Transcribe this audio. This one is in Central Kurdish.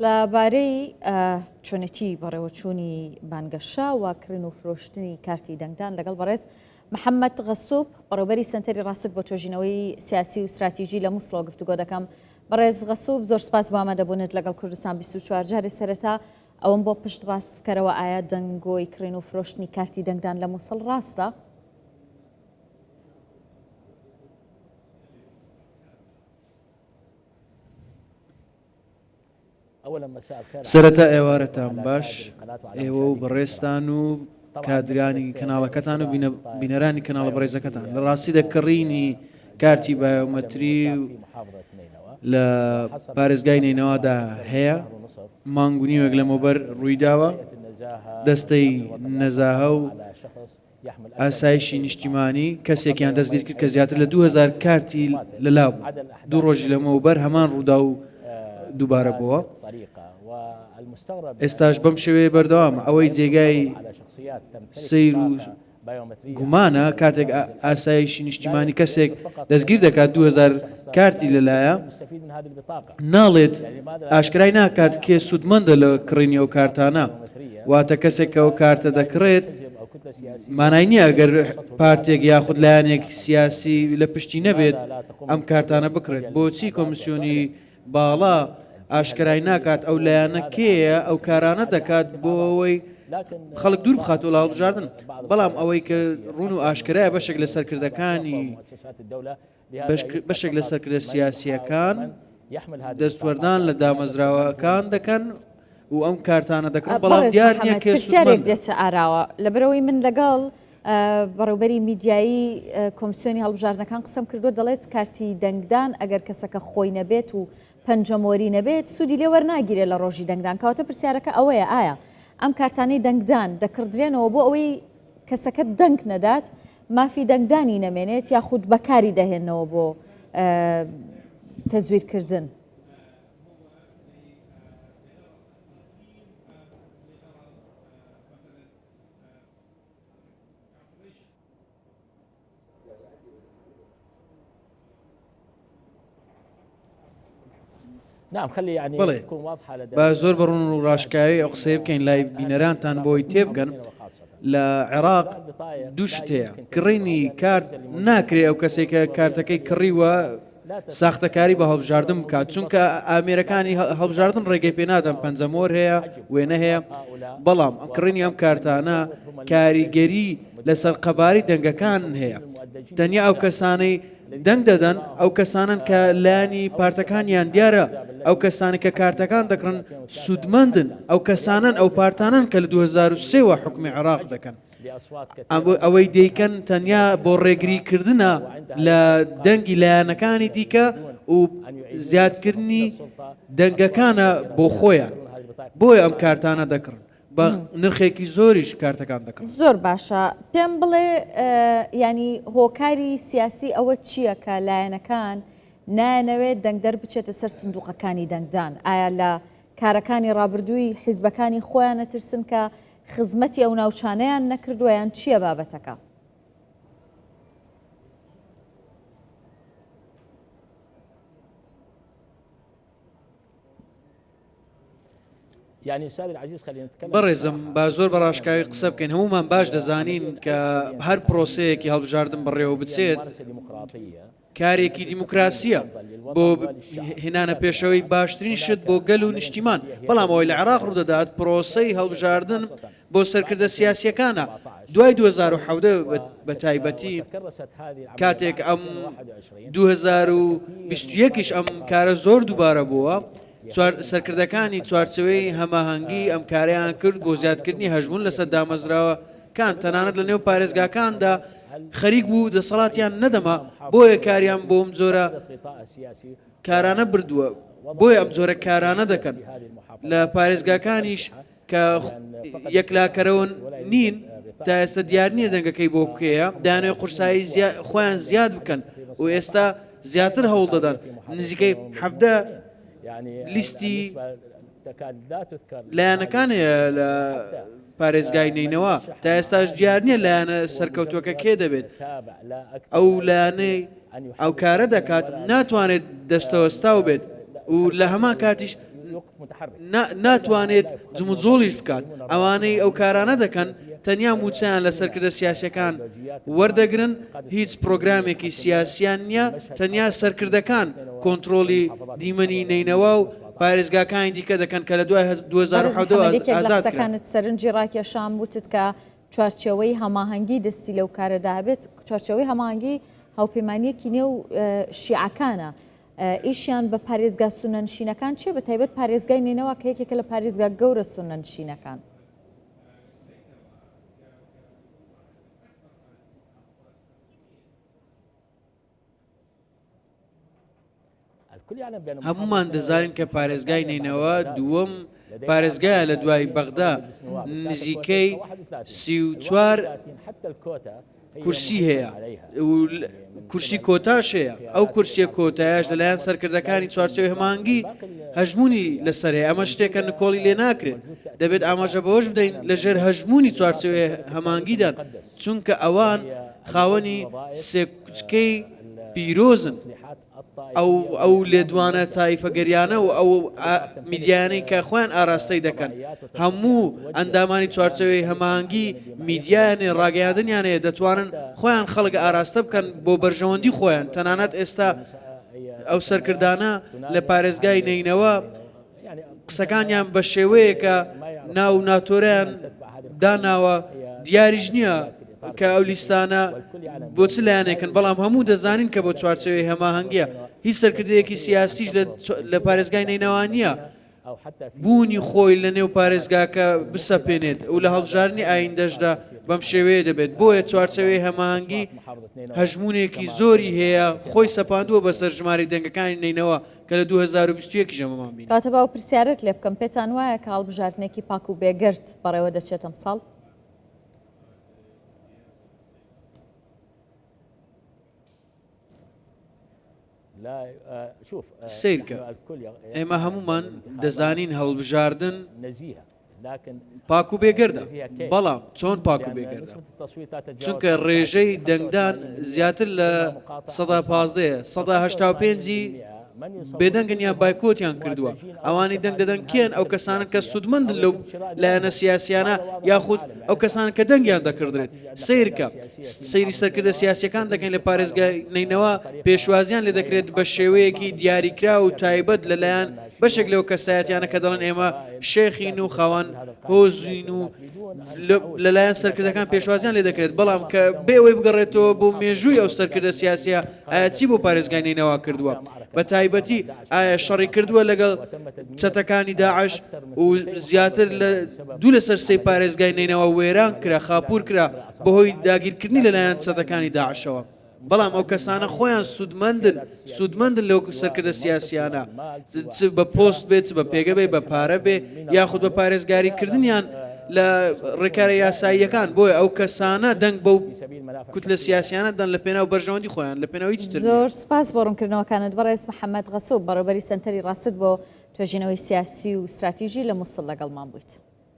لەبارەی چۆنەتی بەڕێوەچوونی بانگەشە و کڕین و فرۆشتنی کارتی دەنگدان لەگەڵ بەڕێز محەممەد غەسووب بەڕێوەبەری سنتەری ڕاست بۆ تۆژینەوەی سیاسی و استراتیژی لە مووسڵەوە گفتوگۆ دەکەم. بەڕێز غەسووب زۆر سپاس بۆ ئامادەبوونت لەگەڵ کوردستان 24 جارێ سەرەتا ئەوەم بۆ پشت ڕاست بکەرەوە ئایا دەنگۆی کڕین و فرۆشتنی کارتی دەنگدان لە مووسڵ ڕاستە؟ سەرەتا ئێوارەتان باش ئێوە و بەڕێستان و کادرانی کەناڵەکەتان و بینەرانی کەناڵە بەڕێزەکەتان لە ڕاستی دەکەڕینی کارتی بایۆمەتری لە پارێزگای نینەوەدا هەیە مانگونی وەک لەمەوبەر ڕوویداوە دەستەی نەزاهە و ئاسایشی نیشتیمانی کەسێکیان دەستگیر کرد کە زیاتر لە 2000 کارتی لەلاو دوو ڕۆژی لەمەوبەر هەمان ڕوودا و دووبارە بووە. ئێستاش بەم شێوەیە بەردەوام ئەوەی جێگای سیر و گومانە کاتێک ئاسایشی نیشتیمانی کەسێک دەستگیر دەکات 2000 کارتی لەلایە ناڵێت ئاشکرای ناکات کێ سوودمەندە لە کڕینی ئەو کارتانە واتە کەسێکەوە کارتە دەکڕێت مانای نییە ئەگەر پارتێک یاخود لایەنێک سیاسی لە پشتی نەبێت ئەم کارتانە بکرێت. بۆچی کۆمیسیۆنی باڵا ئاشکرای ناکات ئەو لایەنە کێیە ئەو کارانە دەکات بۆ ئەوەی خەڵک دوور بخات و لاڵبژاردن، بەڵام ئەوەی کە ڕوون و ئاشکرایە بەشێک لە سەرکردەکانی بەشێک لە سەرکردە سیاسیەکان دەستوەردان لە دامەزراوەکان دەکەن و ئەم کارتانە دەکەن، بەڵام دیار نییە پرسیارێک دێتە ئاراوە لەبەرەوەی من لەگەڵ بەڕێوەبەری میدیایی کۆمیسیۆنی هەڵبژاردنەکان قسەم کردووە دەڵێت کارتی دەنگدان ئەگەر کەسەکە خۆی نەبێت و پەنجەمۆری نەبێت سوودی لێ وەرناگیرێت لە ڕۆژی دەنگدان. کەواتە پرسیارەکە ئەوەیە ئایا ئەم کارتانەی دەنگدان دەکردرێنەوە بۆ ئەوەی کەسەکە دەنگ نەدات مافی دەنگدانی نەمێنێت یاخود بەکاری دەهێنەوە بۆ تەزویرکردن؟ بڵێ با زۆر بەڕون و ڕاشکاوی ئەو قسەیە بکەین لای بینەرانتان بۆی تێبگەن. لە عێراق دوو شت هەیە، کڕینی کارت ناکرێت ئەو کەسێکە کارتەکەی کڕیوە ساختەکاری بە هەڵبژاردن بکات، چونکە ئامێرەکانی هەڵبژاردن ڕێگەی پێ نادەن، پەنجەمۆر هەیە وێنە هەیە، بەڵام کڕینی ئەم کارتانە کاریگەری لەسەر قەباری دەنگەکان هەیە. تەنیا ئەو کەسانەی دەنگ دەدەن ئەو کەسانن کە لایانی پارتەکانیان دیارە، ئەو کەسانی کە کارتەکان دەکڕن سوودمەندن، ئەو کەسانن ئەو پارتانن کە لە 2003 حکومی عێراق دەکەن. ئەوەی دەیکەن تەنیا بۆ ڕێگریکردنە لە دەنگی لایەنەکانی دیکە و زیادکردنی دەنگەکانە بۆ خۆیان، بۆیە ئەم کارتانە دەکڕن بە نرخێکی زۆریش کارتەکان دەکەن. زۆر باشە پێم بڵێ ینی هۆکاری سیاسی ئەوە چییە کە لایەنەکان نایەنەوێت دەنگدەر بچێتە سەر سندوقەکانی دەنگدان؟ ئایا لە کارەکانی ڕابردووی حیزبەکانی خۆیان نەترسن کە خزمەتی ئەو ناوچانەیان نەکردووەیان چییە بابەتەکە؟ بەڕێزم با زۆر بە ڕاشکاوی قسە بکەین. هەمومان باش دەزانین کە هەر پرۆسەیەکی هەڵبژاردن بەڕێوە بچێت کارێکی دیموکراسیە بۆ هێنانە پێشەوەی باشترین شت بۆ گەل و نیشتیمان، بەڵام ئەوەی لە عێراق ڕوودەدات پرۆسەی هەڵبژاردن بۆ سەرکردە سیاسیەکانە. دوای 2017 بە تایبەتی کاتێک ئەم 2021ش ئەم کارە زۆر دووبارە بووە، سەرکردەکانی چوارچەوەی هەماهەنگی ئەم کاریان کرد بۆ زیادکردنی هەژمون لەسەر دامەزراوەکان، تەنانەت لە نێو پارێزگاکاندا خەریک بوو دەسەڵاتیان نەدەما، بۆیە کاریان بۆ ئەم جۆرە کارانە بردووە، بۆیە ئەم جۆرە کارانە دەکەن. لە پارێزگاکانیش کە یەکلاکەرەوە نین تا ئێستا دیار نییە دەنگەکەی بۆ بکەیە، دایانەوێ قورسایی خۆیان زیاد بکەن و ئێستا زیاتر هەوڵ دەدەن. نزیکەی 17 لیستی لایەنەکان لە پارێزگای نینەوە تا ئێستاش دیار نییە لایەنە سەرکەوتووەکە کێ دەبێت. ئەو لایەنەی ئەو کارە دەکات ناتوانێت دەستەوەستاو بێت و لە هەمان کاتیش ناتوانێت جموجۆڵیش بکات ئەوانەی ئەو کارانە دەکەن تەنیا موچیان لە سەرکردە سیاسەکان وەردەگرن هیچ پرۆگرامێکی سیاسیان نییە تەنیا سەرکردەکان کۆنتترۆلی دیمەنی نینەوە و پارێزگاکانی دیکە دەکەن کە لە دوای 2010 سەرنجی ڕاکێشان وتت کە چوارچەوەی هەماهەنگی دەستی لەو کارەدا هەبێت چوارچەوەی هەماهەنگی هاوپەیمانیەکی نێو شیعەکانە ئیشیان بە پارێزگا سونەنشینەکان چێ بە تایبەت پارێزگای نینەوە کە یەکێکە لە پارێزگا گەورە سونەنشینەکان هەمومان دەزانین کە پارێزگای نینەوە دووەم پارێزگایە لە دوای بەغدا نزیکەی 34 کورسی هەیە کورسی کۆتاش هەیە ئەو کورسیە کۆتایش لەلایەن سەرکردەکانی چوارچێوەی هەماهەنگی هەژمونی لەسەرێ ئەمە شتێکە نکۆڵی لێ ناکرێت دەبێت ئاماژە بەوەش بدەین لەژێر هەژمونی چوارچێوەی هەماهەنگیدان چونکە ئەوان خاوەنی سێکوچکەی پیرۆزن ئەو لێدوانە تایفەگەریانە و ئەو میدیانەی کە خۆیان ئاراستەی دەکەن هەموو ئەندامانی چوارچەوەی هەماهەنگی میدیانێ ڕاگەیاندنیانەیە دەتوانن خۆیان خەڵک ئاراستە بکەن بۆ بەرژەوەندی خۆیان تەنانەت ئێستا ئەو سەرکردانە لە پارێزگای نینەوە قسەکانیان بە شێوەیەکە ناو ناتۆریان داناوە دیاریش نییە کە ئەو لیستانە بۆ چ لایەنێکن بەڵام هەموو دەزانین کە بۆ چوارچەوەی هەماهەنگیە هیچ سەرکردەیەکی سیاسیش لە پارێزگای نینەوە نییە بوونی خۆی لە نێو پارێزگاکە بسەپێنێت و لە هەڵبژاردننی ئایندەشدا بەم شێوەیە دەبێت بۆیە چوارچەوەی هەماهەنگی هەژمونێکی زۆری هەیە خۆی سەپاندووە بەسەر ژماری دەنگەکانی نینەوە کە لە 2021 ژەمەمان بین کاتە باو پرسیارت لێ بکەم پێتان وایە کە هەڵبژاردنێکی پاک و بێگرت بەڕێوە دەچێتە ساڵ سیرکە ئێمە هەمومان دەزانین هەڵبژاردن پاک و بێگەردە بەڵام چۆن پاک و بێگەردە چونکە ڕێژەی دەنگدان زیاتر لە 115 بێدەنگن یان بایکۆتیان کردووە ئەوانی دەنگ دەدەن کێن ئەو کەسانن کە سوودمەندن لەو لایەنە سیاسیانە یاخود ئەو کەسان کە دەنگیان دەکردرێت سیرکە سەیری سەرکردە سیاسیەکان دەکەین لە پارێزگای نینەوە پێشوازیان لێ دەکرێت بە شێوەیەکی دیاریکرا و تایبەت لەلایەن بەشێک لەو کەسایەتیانە کە دەڵێن ئێمە شێخین و خاوەن هۆزین و لەلایەن سەرکردەکان پێشوازیان لێ دەکرێت بەڵام کە بێەوەی بگەڕێتەوە بۆ مێژووی ئەو سەرکردە سیاسیە ئایا چی بۆ پارێزگای نینەوە کردووە بە تایبەتی ئایا شەڕی کردووە لەگەڵ چەتەکانی داعش و زیاتر لە دوو لەسەر سەی پارێزگای نینەوە وێران کرا خاپور کرا بەهۆی داگیرکردنی لەلایەن چەتەکانی داعشەوە بەڵام ئەو کەسانە خۆیان سوودمەندن لەو سەرکردە سیاسیانە بە پۆست بێت بە پێگە بێ بە پارە بێ یاخود بە پارێزگاریکردنیان لە ڕێکارە یاساییەکان بۆیە ئەو کەسانە دەنگ بەو کوت لە سیاسیانە دەن لە پێناو بەرژەوەندی خۆیان لە پێناوی زۆر سپاس بۆ ڕوونکردنەوەکانت بەڕێز محەممەد غەسوو بەڕێوەبەری سەنتەری ڕاست بۆ توێژینەوەی سیاسی و استراتیژی لە مووسڵ لەگەڵمان بوویت.